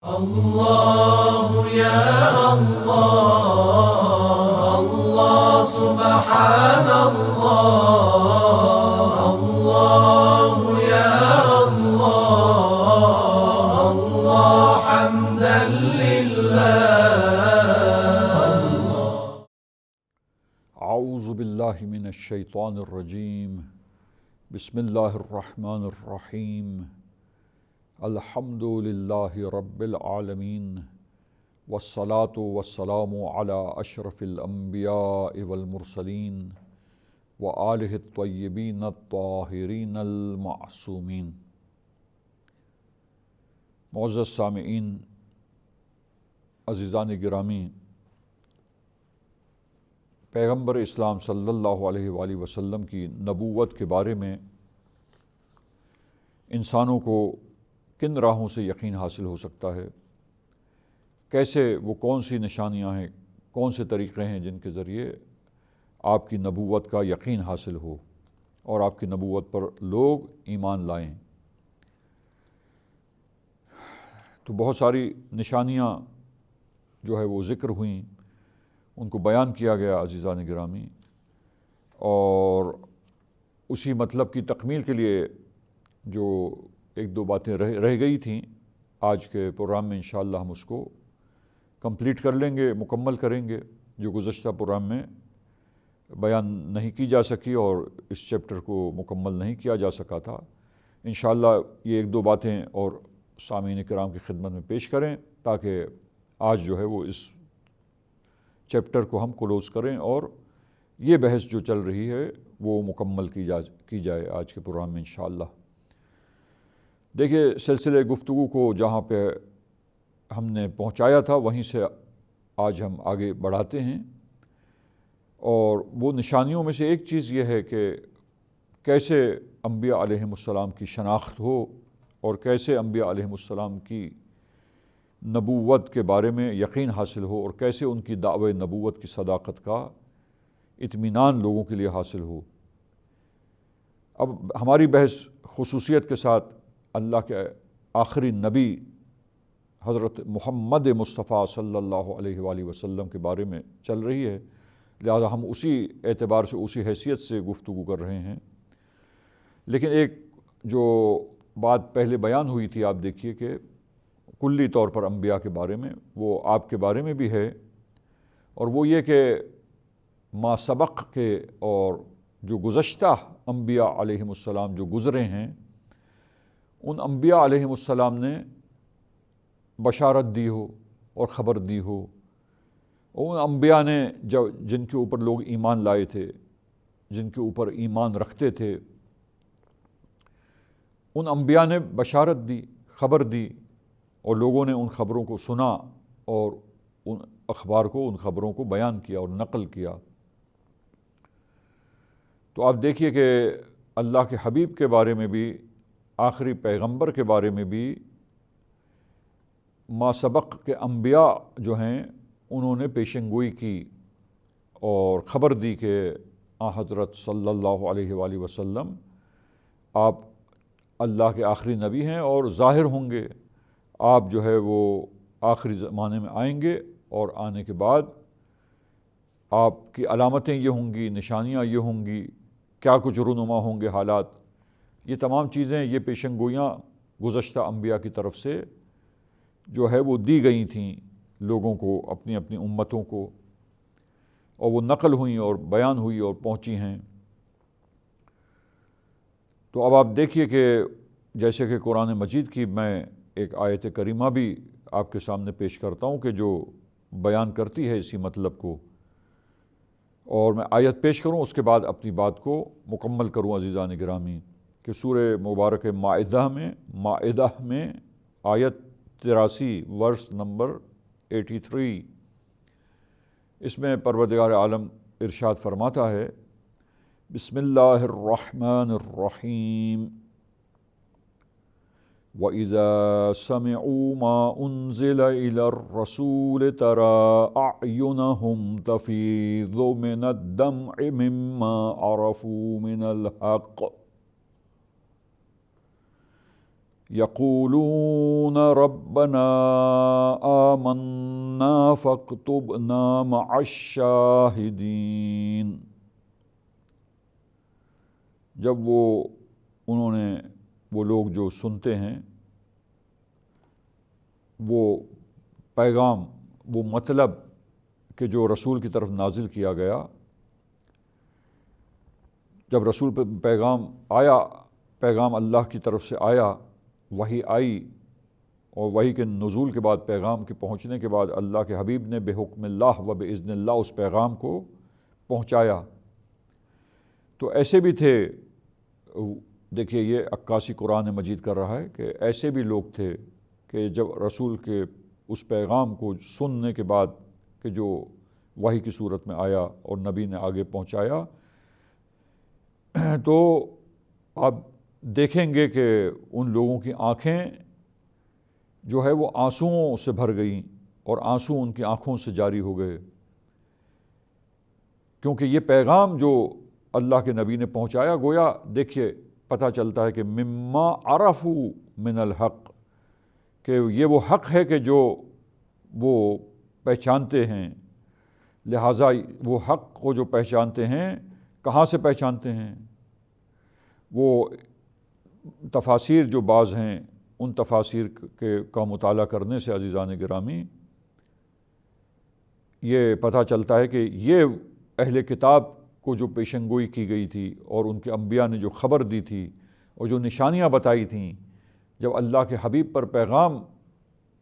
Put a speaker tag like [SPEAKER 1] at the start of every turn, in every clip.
[SPEAKER 1] الله يا الله الله سبحان الله الله يا الله الله حمدا لله.
[SPEAKER 2] اعوذ باللہ من الشیطان الرجیم. بسم اللہ الرحمن الرحیم. الحمد للہ رب العالمین والصلاة والسلام علی اشرف الانبیاء والمرسلین وآلہ الطیبین الطاہرین المعصومین. معزز سامعین، عزیزان گرامی، پیغمبر اسلام صلی اللہ علیہ وآلہ وسلم کی نبوت کے بارے میں انسانوں کو کن راہوں سے یقین حاصل ہو سکتا ہے، کیسے وہ کون سی نشانیاں ہیں، کون سے طریقے ہیں جن کے ذریعے آپ کی نبوت کا یقین حاصل ہو اور آپ کی نبوت پر لوگ ایمان لائیں. تو بہت ساری نشانیاں جو ہے وہ ذکر ہوئیں، ان کو بیان کیا گیا عزیزان گرامی، اور اسی مطلب کی تکمیل کے لیے جو ایک دو باتیں رہ گئی تھیں، آج کے پروگرام میں انشاءاللہ ہم اس کو کمپلیٹ کر لیں گے، مکمل کریں گے، جو گزشتہ پروگرام میں بیان نہیں کی جا سکی اور اس چیپٹر کو مکمل نہیں کیا جا سکا تھا. انشاءاللہ یہ ایک دو باتیں اور سامعین کرام کی خدمت میں پیش کریں تاکہ آج جو ہے وہ اس چیپٹر کو ہم کلوز کریں اور یہ بحث جو چل رہی ہے وہ مکمل کی جائے آج کے پروگرام میں انشاءاللہ. دیکھیے، سلسلے گفتگو کو جہاں پہ ہم نے پہنچایا تھا وہیں سے آج ہم آگے بڑھاتے ہیں، اور وہ نشانیوں میں سے ایک چیز یہ ہے کہ کیسے انبیاء علیہم السلام کی شناخت ہو اور کیسے انبیاء علیہم السلام کی نبوت کے بارے میں یقین حاصل ہو اور کیسے ان کی دعوی نبوت کی صداقت کا اطمینان لوگوں کے لیے حاصل ہو. اب ہماری بحث خصوصیت کے ساتھ اللہ کے آخری نبی حضرت محمد مصطفیٰ صلی اللہ علیہ وآلہ وسلم کے بارے میں چل رہی ہے، لہذا ہم اسی اعتبار سے اسی حیثیت سے گفتگو کر رہے ہیں. لیکن ایک جو بات پہلے بیان ہوئی تھی، آپ دیکھیے کہ کلی طور پر انبیاء کے بارے میں، وہ آپ کے بارے میں بھی ہے، اور وہ یہ کہ ما سبق کے اور جو گزشتہ انبیاء علیہم السلام جو گزرے ہیں، ان انبیاء علیہم السلام نے بشارت دی ہو اور خبر دی ہو، اور ان انبیاء نے جن کے اوپر لوگ ایمان لائے تھے، جن کے اوپر ایمان رکھتے تھے، ان انبیاء نے بشارت دی، خبر دی، اور لوگوں نے ان خبروں کو سنا اور ان اخبار کو، ان خبروں کو بیان کیا اور نقل کیا. تو آپ دیکھیے کہ اللہ کے حبیب کے بارے میں بھی، آخری پیغمبر کے بارے میں بھی ما سبق کے انبیاء جو ہیں انہوں نے پیشن گوئی کی اور خبر دی کہ حضرت صلی اللہ علیہ وآلہ وسلم آپ اللہ کے آخری نبی ہیں اور ظاہر ہوں گے، آپ جو ہے وہ آخری زمانے میں آئیں گے، اور آنے کے بعد آپ کی علامتیں یہ ہوں گی، نشانیاں یہ ہوں گی، کیا کچھ رونما ہوں گے حالات. یہ تمام چیزیں، یہ پیشن گوئیاں گزشتہ انبیاء کی طرف سے جو ہے وہ دی گئی تھیں لوگوں کو، اپنی اپنی امتوں کو، اور وہ نقل ہوئیں اور بیان ہوئی اور پہنچی ہیں. تو اب آپ دیکھیے کہ جیسے کہ قرآن مجید کی میں ایک آیت کریمہ بھی آپ کے سامنے پیش کرتا ہوں کہ جو بیان کرتی ہے اسی مطلب کو، اور میں آیت پیش کروں اس کے بعد اپنی بات کو مکمل کروں عزیزان گرامی. کہ سورہ مبارک مائدہ میں آیت 83 ورس نمبر 83، اس میں پروردگار عالم ارشاد فرماتا ہے، بسم اللہ الرحمن الرحیم، وَإِذَا سَمِعُوا مَا أُنزِلَ إِلَى الرَّسُولِ تَرَى أَعْيُنَهُمْ تَفِيضُ مِنَ الدَّمْعِ مِمَّا عَرَفُوا مِنَ الْحَقِّ یقولون ربنا آمنا فاکتبنا مع الشاہدین. جب انہوں نے وہ لوگ جو سنتے ہیں وہ پیغام، وہ مطلب کہ جو رسول کی طرف نازل کیا گیا، جب رسول پہ پیغام آیا، پیغام اللہ کی طرف سے آیا، وحی آئی، اور وحی کے نزول کے بعد، پیغام کے پہنچنے کے بعد اللہ کے حبیب نے بحکم اللہ و باذن اللہ اس پیغام کو پہنچایا. تو ایسے بھی تھے، دیکھیے یہ عکاسی قرآن مجید کر رہا ہے کہ ایسے بھی لوگ تھے کہ جب رسول کے اس پیغام کو سننے کے بعد کہ جو وحی کی صورت میں آیا اور نبی نے آگے پہنچایا، تو آپ دیکھیں گے کہ ان لوگوں کی آنکھیں جو ہے وہ آنسوؤں سے بھر گئیں، اور آنسو ان کی آنکھوں سے جاری ہو گئے، کیونکہ یہ پیغام جو اللہ کے نبی نے پہنچایا، گویا دیکھیے پتہ چلتا ہے کہ مما عرفوا من الحق، کہ یہ وہ حق ہے کہ جو وہ پہچانتے ہیں. لہٰذا وہ حق کو جو پہچانتے ہیں، کہاں سے پہچانتے ہیں؟ وہ تفاسیر جو بعض ہیں، ان تفاسیر کا مطالعہ کرنے سے عزیزان گرامی یہ پتہ چلتا ہے کہ یہ اہل کتاب کو جو پیشن گوئی کی گئی تھی اور ان کے انبیاء نے جو خبر دی تھی اور جو نشانیاں بتائی تھیں، جب اللہ کے حبیب پر پیغام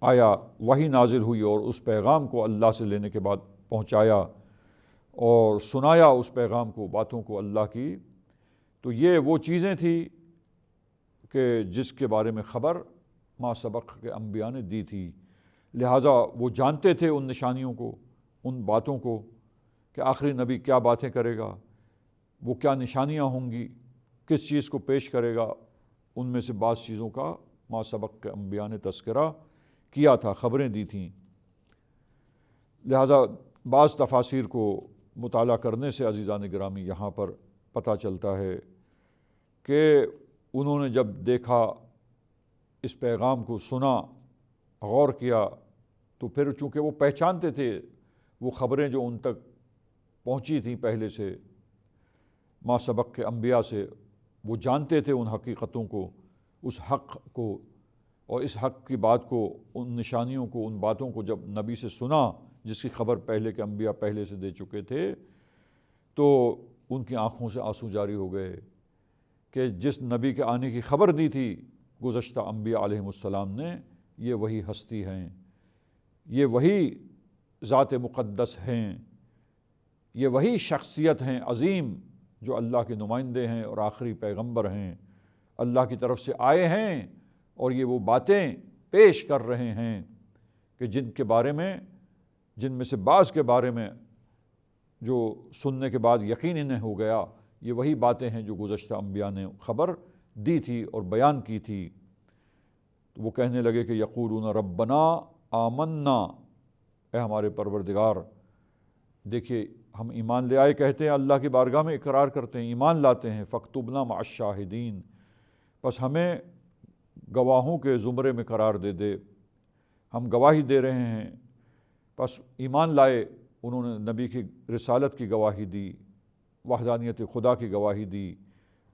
[SPEAKER 2] آیا، وحی نازل ہوئی اور اس پیغام کو اللہ سے لینے کے بعد پہنچایا اور سنایا اس پیغام کو، باتوں کو اللہ کی، تو یہ وہ چیزیں تھیں کہ جس کے بارے میں خبر ما سبق کے انبیاء نے دی تھی. لہٰذا وہ جانتے تھے ان نشانیوں کو، ان باتوں کو، کہ آخری نبی کیا باتیں کرے گا، وہ کیا نشانیاں ہوں گی، کس چیز کو پیش کرے گا. ان میں سے بعض چیزوں کا ما سبق کے انبیاء نے تذکرہ کیا تھا، خبریں دی تھیں. لہٰذا بعض تفاسیر کو مطالعہ کرنے سے عزیزان گرامی یہاں پر پتہ چلتا ہے کہ انہوں نے جب دیکھا، اس پیغام کو سنا، غور کیا، تو پھر چونکہ وہ پہچانتے تھے وہ خبریں جو ان تک پہنچی تھیں پہلے سے ما سبق کے انبیاء سے، وہ جانتے تھے ان حقیقتوں کو، اس حق کو، اور اس حق کی بات کو، ان نشانیوں کو، ان باتوں کو جب نبی سے سنا جس کی خبر پہلے کے انبیاء پہلے سے دے چکے تھے، تو ان کی آنکھوں سے آنسو جاری ہو گئے کہ جس نبی کے آنے کی خبر دی تھی گزشتہ انبیاء علیہم السلام نے، یہ وہی ہستی ہیں، یہ وہی ذات مقدس ہیں، یہ وہی شخصیت ہیں عظیم جو اللہ کے نمائندے ہیں اور آخری پیغمبر ہیں، اللہ کی طرف سے آئے ہیں، اور یہ وہ باتیں پیش کر رہے ہیں کہ جن کے بارے میں، جن میں سے بعض کے بارے میں جو سننے کے بعد یقین انہیں ہو گیا، یہ وہی باتیں ہیں جو گزشتہ انبیاء نے خبر دی تھی اور بیان کی تھی. تو وہ کہنے لگے کہ یقولون ربنا آمنا، اے ہمارے پروردگار. دیکھیے ہم ایمان لے آئے کہتے ہیں، اللہ کی بارگاہ میں اقرار کرتے ہیں، ایمان لاتے ہیں، فاکتبنا مع الشاہدین، پس ہمیں گواہوں کے زمرے میں قرار دے دے، ہم گواہی دے رہے ہیں. پس ایمان لائے، انہوں نے نبی کی رسالت کی گواہی دی، وحدانیت خدا کی گواہی دی،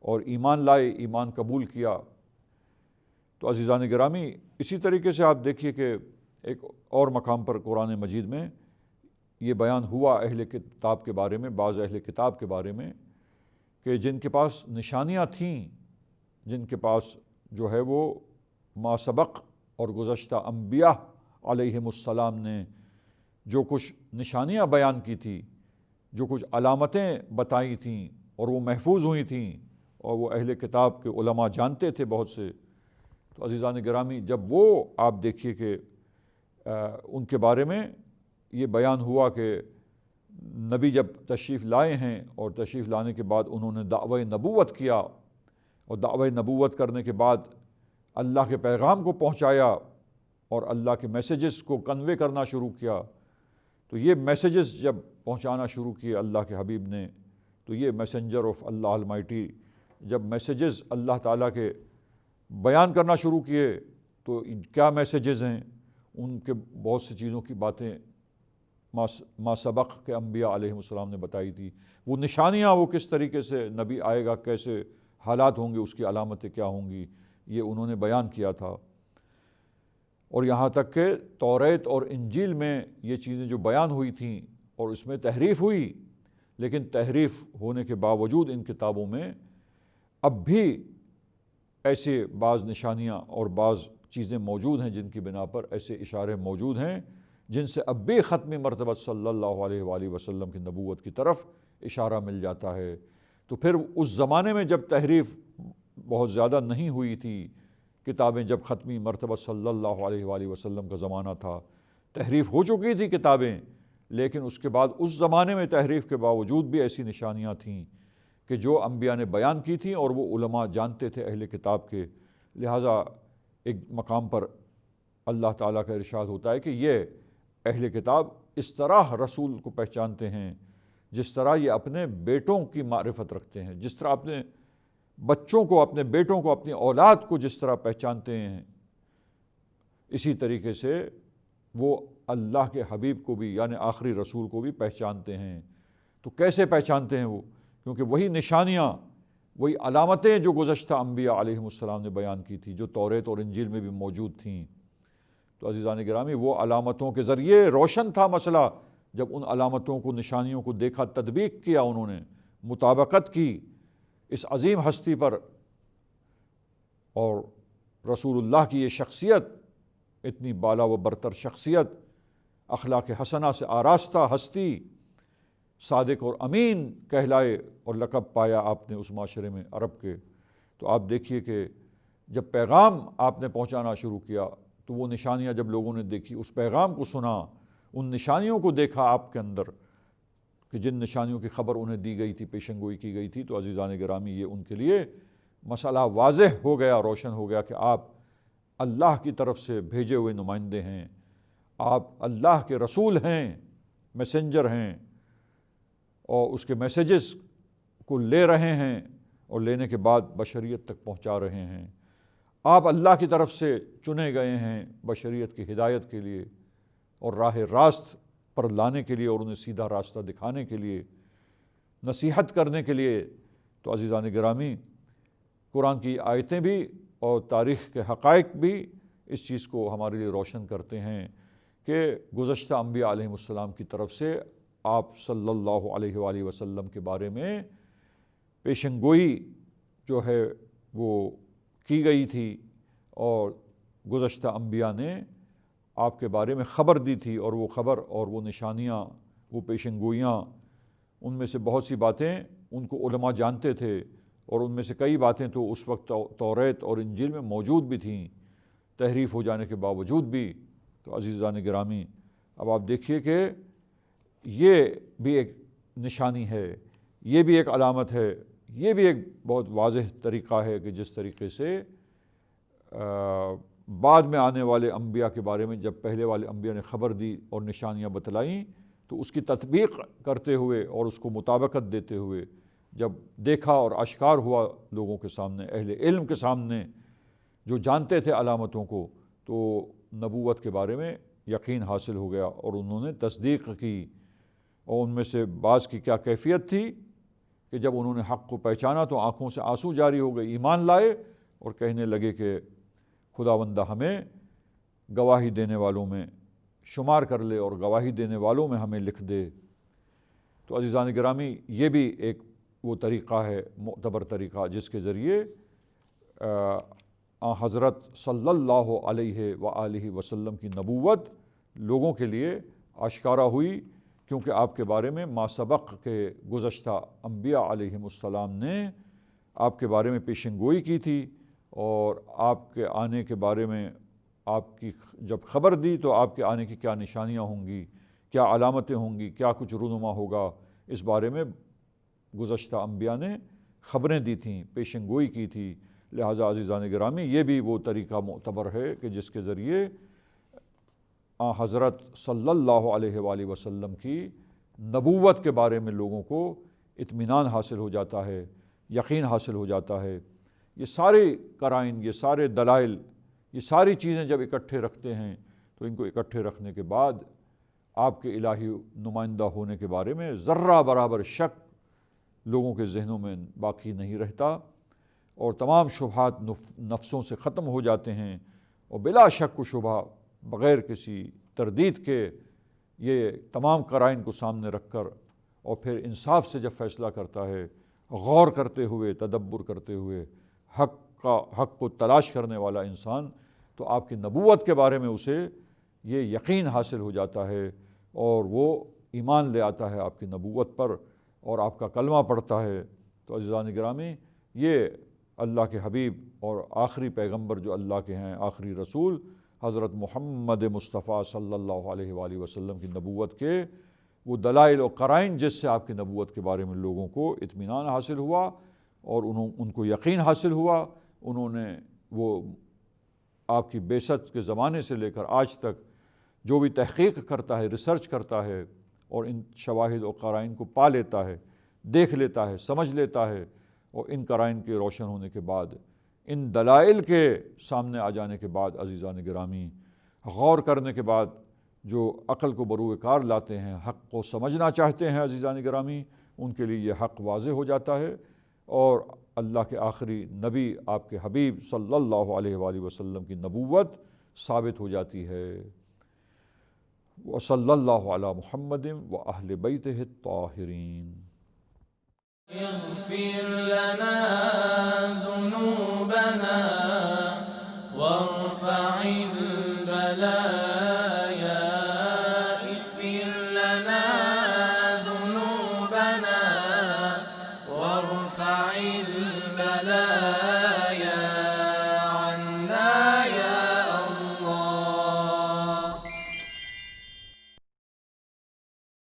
[SPEAKER 2] اور ایمان لائے، ایمان قبول کیا. تو عزیزان گرامی اسی طریقے سے آپ دیکھیے کہ ایک اور مقام پر قرآن مجید میں یہ بیان ہوا اہل کتاب کے بارے میں، بعض اہل کتاب کے بارے میں، کہ جن کے پاس نشانیاں تھیں، جن کے پاس جو ہے وہ ما سبق اور گزشتہ انبیاء علیہم السلام نے جو کچھ نشانیاں بیان کی تھی، جو کچھ علامتیں بتائی تھیں، اور وہ محفوظ ہوئی تھیں، اور وہ اہل کتاب کے علماء جانتے تھے بہت سے. تو عزیزان گرامی جب وہ آپ دیکھیے کہ ان کے بارے میں یہ بیان ہوا کہ نبی جب تشریف لائے ہیں اور تشریف لانے کے بعد انہوں نے دعوی نبوت کیا، اور دعوی نبوت کرنے کے بعد اللہ کے پیغام کو پہنچایا اور اللہ کے میسیجز کو کنوے کرنا شروع کیا، تو یہ میسیجز جب پہنچانا شروع کیے اللہ کے حبیب نے، تو یہ میسنجر آف اللہ المائٹی جب میسیجز اللہ تعالیٰ کے بیان کرنا شروع کیے تو کیا میسیجز ہیں، ان کے بہت سی چیزوں کی باتیں ما سبق کے انبیاء علیہ السلام نے بتائی تھی، وہ نشانیاں وہ کس طریقے سے نبی آئے گا، کیسے حالات ہوں گے، اس کی علامتیں کیا ہوں گی، یہ انہوں نے بیان کیا تھا۔ اور یہاں تک کہ توریت اور انجیل میں یہ چیزیں جو بیان ہوئی تھیں اور اس میں تحریف ہوئی، لیکن تحریف ہونے کے باوجود ان کتابوں میں اب بھی ایسے بعض نشانیاں اور بعض چیزیں موجود ہیں جن کی بنا پر ایسے اشارے موجود ہیں جن سے اب بھی ختم مرتبہ صلی اللہ علیہ وآلہ وسلم کی نبوت کی طرف اشارہ مل جاتا ہے۔ تو پھر اس زمانے میں جب تحریف بہت زیادہ نہیں ہوئی تھی، کتابیں جب ختمی مرتبہ صلی اللہ علیہ وآلہ وسلم کا زمانہ تھا، تحریف ہو چکی تھی کتابیں، لیکن اس کے بعد اس زمانے میں تحریف کے باوجود بھی ایسی نشانیاں تھیں کہ جو انبیاء نے بیان کی تھیں اور وہ علماء جانتے تھے اہل کتاب کے۔ لہٰذا ایک مقام پر اللہ تعالیٰ کا ارشاد ہوتا ہے کہ یہ اہل کتاب اس طرح رسول کو پہچانتے ہیں جس طرح یہ اپنے بیٹوں کی معرفت رکھتے ہیں، جس طرح اپنے بچوں کو، اپنے بیٹوں کو، اپنی اولاد کو جس طرح پہچانتے ہیں، اسی طریقے سے وہ اللہ کے حبیب کو بھی یعنی آخری رسول کو بھی پہچانتے ہیں۔ تو کیسے پہچانتے ہیں وہ؟ کیونکہ وہی نشانیاں، وہی علامتیں جو گزشتہ انبیاء علیہ السلام نے بیان کی تھی، جو توریت اور انجیل میں بھی موجود تھیں۔ تو عزیزان گرامی، وہ علامتوں کے ذریعے روشن تھا مسئلہ۔ جب ان علامتوں کو، نشانیوں کو دیکھا، تطبیق کیا، انہوں نے مطابقت کی اس عظیم ہستی پر، اور رسول اللہ کی یہ شخصیت، اتنی بالا و برتر شخصیت، اخلاق حسنہ سے آراستہ ہستی، صادق اور امین کہلائے اور لقب پایا آپ نے اس معاشرے میں عرب کے۔ تو آپ دیکھیے کہ جب پیغام آپ نے پہنچانا شروع کیا تو وہ نشانیاں جب لوگوں نے دیکھی، اس پیغام کو سنا، ان نشانیوں کو دیکھا آپ کے اندر کہ جن نشانیوں کی خبر انہیں دی گئی تھی، پیشن گوئی کی گئی تھی، تو عزیزان گرامی یہ ان کے لیے مسئلہ واضح ہو گیا، روشن ہو گیا کہ آپ اللہ کی طرف سے بھیجے ہوئے نمائندے ہیں، آپ اللہ کے رسول ہیں، میسنجر ہیں، اور اس کے میسیجز کو لے رہے ہیں اور لینے کے بعد بشریت تک پہنچا رہے ہیں۔ آپ اللہ کی طرف سے چنے گئے ہیں بشریت کی ہدایت کے لیے اور راہ راست پر لانے کے لیے اور انہیں سیدھا راستہ دکھانے کے لیے، نصیحت کرنے کے لیے۔ تو عزیزان گرامی، قرآن کی آیتیں بھی اور تاریخ کے حقائق بھی اس چیز کو ہمارے لیے روشن کرتے ہیں کہ گزشتہ انبیاء علیہ السلام کی طرف سے آپ صلی اللہ علیہ وآلہ وسلم کے بارے میں پیشن گوئی جو ہے وہ کی گئی تھی، اور گزشتہ انبیاء نے آپ کے بارے میں خبر دی تھی، اور وہ خبر اور وہ نشانیاں، وہ پیشن گوئیاں، ان میں سے بہت سی باتیں ان کو علماء جانتے تھے، اور ان میں سے کئی باتیں تو اس وقت توریت اور انجیل میں موجود بھی تھیں، تحریف ہو جانے کے باوجود بھی۔ تو عزیزان گرامی، اب آپ دیکھیے کہ یہ بھی ایک نشانی ہے، یہ بھی ایک علامت ہے، یہ بھی ایک بہت واضح طریقہ ہے کہ جس طریقے سے بعد میں آنے والے انبیاء کے بارے میں جب پہلے والے انبیاء نے خبر دی اور نشانیاں بتلائیں، تو اس کی تطبیق کرتے ہوئے اور اس کو مطابقت دیتے ہوئے جب دیکھا اور اشکار ہوا لوگوں کے سامنے، اہل علم کے سامنے جو جانتے تھے علامتوں کو، تو نبوت کے بارے میں یقین حاصل ہو گیا اور انہوں نے تصدیق کی۔ اور ان میں سے بعض کی کیا کیفیت تھی کہ جب انہوں نے حق کو پہچانا تو آنکھوں سے آنسو جاری ہو گئے، ایمان لائے اور کہنے لگے کہ خداوندہ ہمیں گواہی دینے والوں میں شمار کر لے اور گواہی دینے والوں میں ہمیں لکھ دے۔ تو عزیزان گرامی، یہ بھی ایک وہ طریقہ ہے، معتبر طریقہ، جس کے ذریعے حضرت صلی اللہ علیہ وآلہ وسلم کی نبوت لوگوں کے لیے آشکارا ہوئی، کیونکہ آپ کے بارے میں ما سبق کے گزشتہ انبیاء علیہم السلام نے آپ کے بارے میں پیشن گوئی کی تھی، اور آپ کے آنے کے بارے میں آپ کی جب خبر دی تو آپ کے آنے کی کیا نشانیاں ہوں گی، کیا علامتیں ہوں گی، کیا کچھ رونما ہوگا، اس بارے میں گزشتہ انبیاء نے خبریں دی تھیں، پیشن گوئی کی تھی۔ لہٰذا عزیزان گرامی، یہ بھی وہ طریقہ معتبر ہے کہ جس کے ذریعے حضرت صلی اللہ علیہ وآلہ وسلم کی نبوت کے بارے میں لوگوں کو اطمینان حاصل ہو جاتا ہے، یقین حاصل ہو جاتا ہے یہ سارے قرائن، یہ سارے دلائل، یہ ساری چیزیں جب اکٹھے رکھتے ہیں تو ان کو اکٹھے رکھنے کے بعد آپ کے الہی نمائندہ ہونے کے بارے میں ذرہ برابر شک لوگوں کے ذہنوں میں باقی نہیں رہتا، اور تمام شبہات نفسوں سے ختم ہو جاتے ہیں، اور بلا شک و شبہ بغیر کسی تردید کے یہ تمام قرائن کو سامنے رکھ کر اور پھر انصاف سے جب فیصلہ کرتا ہے، غور کرتے ہوئے، تدبر کرتے ہوئے، حق کو تلاش کرنے والا انسان، تو آپ کی نبوت کے بارے میں اسے یہ یقین حاصل ہو جاتا ہے اور وہ ایمان لے آتا ہے آپ کی نبوت پر اور آپ کا کلمہ پڑھتا ہے۔ تو عزیزان گرامی، یہ اللہ کے حبیب اور آخری پیغمبر جو اللہ کے ہیں، آخری رسول حضرت محمد مصطفیٰ صلی اللہ علیہ وآلہ وسلم کی نبوت کے وہ دلائل و قرائن جس سے آپ کی نبوت کے بارے میں لوگوں کو اطمینان حاصل ہوا اور ان کو یقین حاصل ہوا۔ انہوں نے وہ آپ کی بعثت کے زمانے سے لے کر آج تک جو بھی تحقیق کرتا ہے، ریسرچ کرتا ہے اور ان شواہد و قرائن کو پا لیتا ہے، دیکھ لیتا ہے، سمجھ لیتا ہے، اور ان قرائن کے روشن ہونے کے بعد، ان دلائل کے سامنے آ جانے کے بعد، عزیزان گرامی، غور کرنے کے بعد جو عقل کو بروئے کار لاتے ہیں، حق کو سمجھنا چاہتے ہیں، عزیزان گرامی، ان کے لیے یہ حق واضح ہو جاتا ہے اور اللہ کے آخری نبی آپ کے حبیب صلی اللہ علیہ وآلہ وسلم کی نبوت ثابت ہو جاتی ہے۔ وصلی اللہ علی محمد وأہل بیتہ الطاہرین۔
[SPEAKER 1] اغفر لنا ذنوبنا وارفع